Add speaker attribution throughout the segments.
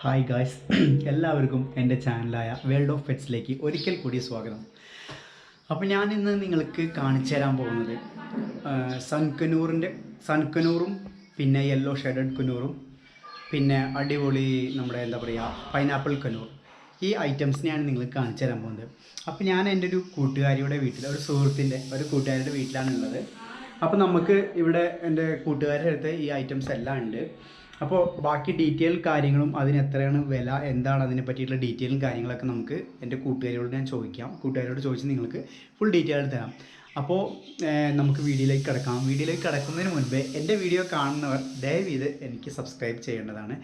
Speaker 1: Hi guys എല്ലാവർക്കും എൻ്റെ ചാനലായ world of പെറ്റ്സിലേക്ക് ഒരിക്കൽ കൂടി സ്വാഗതം. അപ്പോൾ ഞാൻ ഇന്ന് നിങ്ങൾക്ക് കാണിച്ചു തരാൻ പോകുന്നത് സൺകനൂറും പിന്നെ യെല്ലോ ഷെഡഡ് കനൂറും പിന്നെ അടിപൊളി നമ്മുടെ എന്താ പറയുക പൈനാപ്പിൾ കനൂർ, ഈ ഐറ്റംസിനെയാണ് നിങ്ങൾക്ക് കാണിച്ചു തരാൻ പോകുന്നത്. അപ്പോൾ ഞാൻ എൻ്റെ ഒരു കൂട്ടുകാരിയുടെ വീട്ടിൽ, ഒരു കൂട്ടുകാരിയുടെ വീട്ടിലാണുള്ളത്. അപ്പോൾ നമുക്ക് ഇവിടെ എൻ്റെ കൂട്ടുകാരുടെ അടുത്ത് ഈ ഐറ്റംസ് എല്ലാം ഉണ്ട്. അപ്പോൾ ബാക്കി ഡീറ്റെയിൽ കാര്യങ്ങളും അതിന് എത്രയാണ് വില, എന്താണ് അതിനെ പറ്റിയിട്ടുള്ള ഡീറ്റെയിലും കാര്യങ്ങളൊക്കെ നമുക്ക് എൻ്റെ കൂട്ടുകാരിയോട് ഞാൻ ചോദിക്കാം. കൂട്ടുകാരോട് ചോദിച്ച് നിങ്ങൾക്ക് ഫുൾ ഡീറ്റെയിൽ തരാം. അപ്പോൾ നമുക്ക് വീഡിയോയിലേക്ക് കിടക്കാം. വീഡിയോയിലേക്ക് കിടക്കുന്നതിന് മുൻപേ എൻ്റെ വീഡിയോ കാണുന്നവർ ദയവീത് എനിക്ക് സബ്സ്ക്രൈബ് ചെയ്യേണ്ടതാണ്.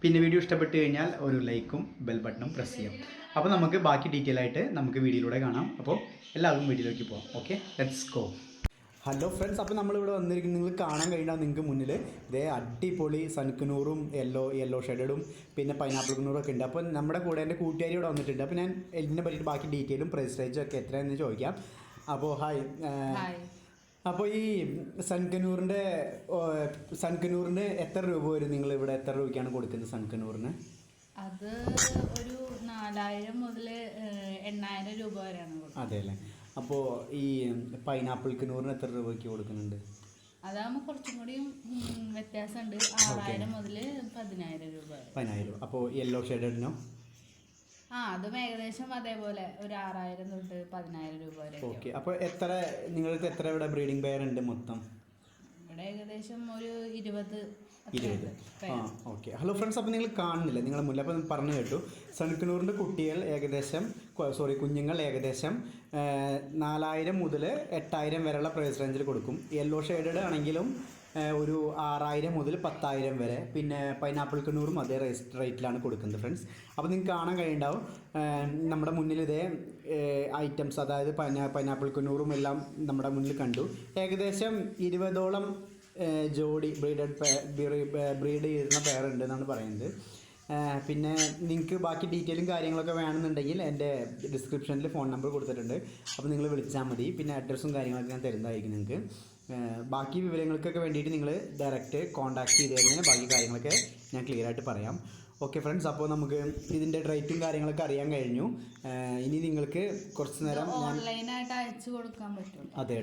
Speaker 1: പിന്നെ വീഡിയോ ഇഷ്ടപ്പെട്ട് കഴിഞ്ഞാൽ ഒരു ലൈക്കും ബെൽ ബട്ടണും പ്രസ് ചെയ്യാം. അപ്പോൾ നമുക്ക് ബാക്കി ഡീറ്റെയിൽ ആയിട്ട് നമുക്ക് വീഡിയോയിലൂടെ കാണാം. അപ്പോൾ എല്ലാവർക്കും വീഡിയോയിലേക്ക് പോകാം. Okay, let's go. Hello friends, അപ്പോൾ നമ്മളിവിടെ വന്നിരിക്കുന്നത് നിങ്ങൾ കാണാൻ കഴിയണം. നിങ്ങൾക്ക് മുന്നിൽ ഇതേ അടിപൊളി സൺകനൂറും യെല്ലോ ഷെഡഡും പിന്നെ പൈനാപ്പിൾ കനൂറും ഒക്കെ ഉണ്ട്. അപ്പോൾ നമ്മുടെ കൂടെ എൻ്റെ കൂട്ടുകാരി ഇവിടെ വന്നിട്ടുണ്ട്. അപ്പോൾ ഞാൻ ഇതിനെ പറ്റിയിട്ട് ബാക്കി ഡീറ്റെയിലും പ്രൈസ് റേഞ്ചും ഒക്കെ എത്രയാണെന്ന് ചോദിക്കാം. അപ്പോൾ ഹായ്. അപ്പോൾ ഈ സൺകനൂറിന് എത്ര രൂപ വരും? നിങ്ങൾ ഇവിടെ എത്ര രൂപയ്ക്കാണ് കൊടുക്കുന്നത് സൺകനൂറിന്?
Speaker 2: അത് ഒരു 4000 മുതൽ 8000 രൂപ വരെയാണ്.
Speaker 1: അതെ അല്ലേ. അപ്പോൾ ഈ പൈനാപ്പിൾ കനൂറിന് എത്ര രൂപയ്ക്ക് കൊടുക്കുന്നുണ്ട്?
Speaker 2: അതാകുമ്പോൾ കുറച്ചും കൂടിയും വ്യത്യാസമുണ്ട്. 6000 മുതൽ 10000 രൂപ.
Speaker 1: 10000. അപ്പോൾ യെല്ലോ ഷെഡഡിനോ?
Speaker 2: അതും ഏകദേശം അതേപോലെ ഒരു 6000 തൊട്ട് 10000 രൂപ വരെ.
Speaker 1: ഓക്കെ. അപ്പോൾ നിങ്ങൾക്ക് എത്ര ഇവിടെ ബ്രീഡിംഗ് പെയർ ഉണ്ട് മൊത്തം?
Speaker 2: ഇവിടെ ഏകദേശം ഒരു 20.
Speaker 1: ഓക്കെ. ഹലോ ഫ്രണ്ട്സ്, അപ്പോൾ നിങ്ങൾ കാണുന്നില്ല, നിങ്ങളെ മുന്നിൽ അപ്പോൾ പറഞ്ഞു കേട്ടു. സൺകനൂറിൻ്റെ കുഞ്ഞുങ്ങൾ ഏകദേശം 4000 മുതൽ 8000 വരെയുള്ള പ്രൈസ് റേഞ്ചിൽ കൊടുക്കും. യെല്ലോ ഷെയ്ഡഡ് ആണെങ്കിലും ഒരു 6000 മുതൽ 10000 വരെ. പിന്നെ പൈനാപ്പിൾ കനൂറും അതേ റേറ്റിലാണ് കൊടുക്കുന്നത് ഫ്രണ്ട്സ്. അപ്പോൾ നിങ്ങൾക്ക് കാണാൻ കഴിയുണ്ടാവും നമ്മുടെ മുന്നിൽ ഇതേ ഐറ്റംസ്, അതായത് പൈനാപ്പിൾ കനൂറും എല്ലാം നമ്മുടെ മുന്നിൽ കണ്ടു. ഏകദേശം 20ഓളം ജോഡി ബ്രീഡ് ചെയ്യുന്ന പെയറുണ്ട് എന്നാണ് പറയുന്നത്. പിന്നെ നിങ്ങൾക്ക് ബാക്കി ഡീറ്റെയിലും കാര്യങ്ങളൊക്കെ വേണമെന്നുണ്ടെങ്കിൽ എൻ്റെ ഡിസ്ക്രിപ്ഷനിൽ ഫോൺ നമ്പർ കൊടുത്തിട്ടുണ്ട്. അപ്പോൾ നിങ്ങൾ വിളിച്ചാൽ മതി. പിന്നെ അഡ്രസ്സും കാര്യങ്ങളൊക്കെ ഞാൻ തരുന്നതായിരിക്കും നിങ്ങൾക്ക്. ബാക്കി വിവരങ്ങൾക്കൊക്കെ വേണ്ടിയിട്ട് നിങ്ങൾ ഡയറക്റ്റ് കോൺടാക്ട് ചെയ്ത് കഴിഞ്ഞാൽ ബാക്കി കാര്യങ്ങളൊക്കെ ഞാൻ ക്ലിയർ ആയിട്ട് പറയാം. ഓക്കെ ഫ്രണ്ട്സ്, അപ്പോൾ നമുക്ക് ഇതിൻ്റെ റേറ്റും കാര്യങ്ങളൊക്കെ അറിയാൻ കഴിഞ്ഞു. ഇനി നിങ്ങൾക്ക് കുറച്ച് നേരം
Speaker 2: ഓൺലൈനായിട്ട് അയച്ചു കൊടുക്കാൻ പറ്റും.
Speaker 1: അതെ,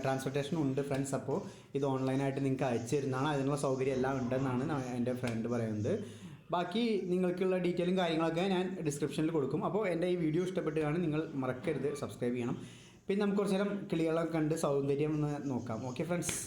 Speaker 1: ട്രാൻസ്പോർട്ടേഷൻ ഉണ്ട് ഫ്രണ്ട്സ്. അപ്പോൾ ഇത് ഓൺലൈനായിട്ട് നിങ്ങൾക്ക് അയച്ചു തരുന്നതാണ്. അതിനുള്ള സൗകര്യം എല്ലാം ഉണ്ടെന്നാണ് എൻ്റെ ഫ്രണ്ട് പറയുന്നത്. ബാക്കി നിങ്ങൾക്കുള്ള ഡീറ്റെയിലും കാര്യങ്ങളൊക്കെ ഞാൻ ഡിസ്ക്രിപ്ഷനിൽ കൊടുക്കും. അപ്പോൾ എൻ്റെ ഈ വീഡിയോ ഇഷ്ടപ്പെട്ടുകയാണ് നിങ്ങൾ മറക്കരുത് സബ്സ്ക്രൈബ് ചെയ്യണം. പിന്നെ നമുക്ക് കുറച്ച് നേരം കിളികളൊക്കെ കണ്ട് സൗന്ദര്യം ഒന്ന് നോക്കാം. Okay friends.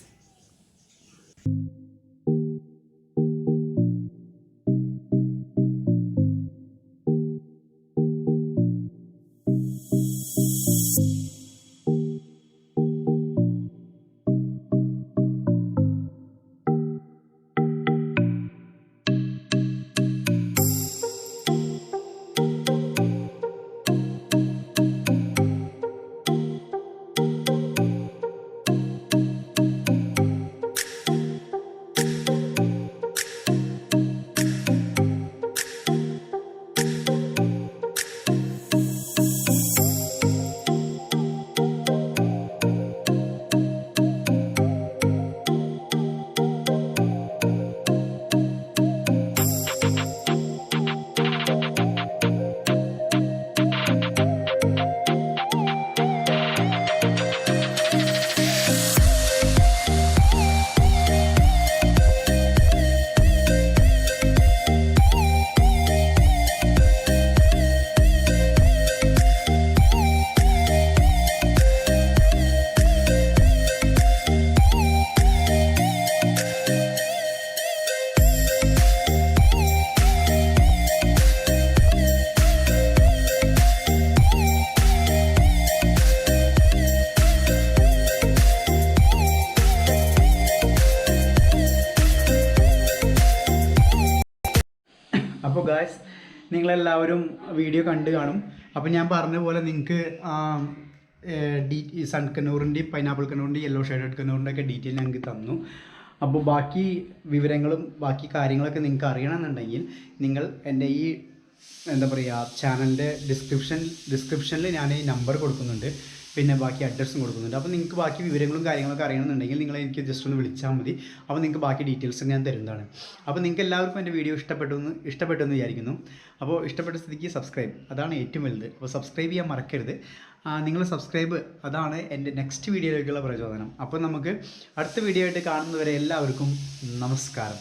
Speaker 1: അപ്പോൾ ഗായ്സ്, നിങ്ങളെല്ലാവരും വീഡിയോ കണ്ടു കാണും. അപ്പോൾ ഞാൻ പറഞ്ഞ പോലെ നിങ്ങൾക്ക് ഈ സൺകനൂറിൻ്റെയും പൈനാപ്പിൾ കനൂറിൻ്റെയും യെല്ലോ ഷെഡഡ് കനൂറിൻ്റെ ഒക്കെ ഡീറ്റെയിൽ ഞങ്ങൾക്ക് തന്നു. അപ്പോൾ ബാക്കി വിവരങ്ങളും ബാക്കി കാര്യങ്ങളൊക്കെ നിങ്ങൾക്ക് അറിയണമെന്നുണ്ടെങ്കിൽ നിങ്ങൾ എൻ്റെ ഈ എന്താ പറയുക ചാനലിൻ്റെ ഡിസ്ക്രിപ്ഷനിൽ ഞാൻ ഈ നമ്പർ കൊടുക്കുന്നുണ്ട്. പിന്നെ ബാക്കി അഡ്രസ്സും കൊടുക്കുന്നുണ്ട്. അപ്പോൾ നിങ്ങൾക്ക് ബാക്കി വിവരങ്ങളും കാര്യങ്ങളൊക്കെ അറിയണമെന്നുണ്ടെങ്കിൽ നിങ്ങൾ എനിക്ക് ജസ്റ്റ് ഒന്ന് വിളിച്ചാൽ മതി. അപ്പോൾ നിങ്ങൾക്ക് ബാക്കി ഡീറ്റെയിൽസ് ഞാൻ തരുന്നതാണ്. അപ്പോൾ നിങ്ങൾക്ക് എല്ലാവർക്കും എൻ്റെ വീഡിയോ ഇഷ്ടപ്പെട്ടു എന്ന് വിചാരിക്കുന്നു. അപ്പോൾ ഇഷ്ടപ്പെട്ട സ്ഥിതിക്ക് സബ്സ്ക്രൈബ്, അതാണ് ഏറ്റവും വലുത്. അപ്പോൾ സബ്സ്ക്രൈബ് ചെയ്യാൻ മറക്കരുത്. നിങ്ങൾ സബ്സ്ക്രൈബ്, അതാണ് എൻ്റെ നെക്സ്റ്റ് വീഡിയോയിലേക്കുള്ള പ്രചോദനം. അപ്പോൾ നമുക്ക് അടുത്ത വീഡിയോ ആയിട്ട് കാണുന്നവരെ എല്ലാവർക്കും നമസ്കാരം.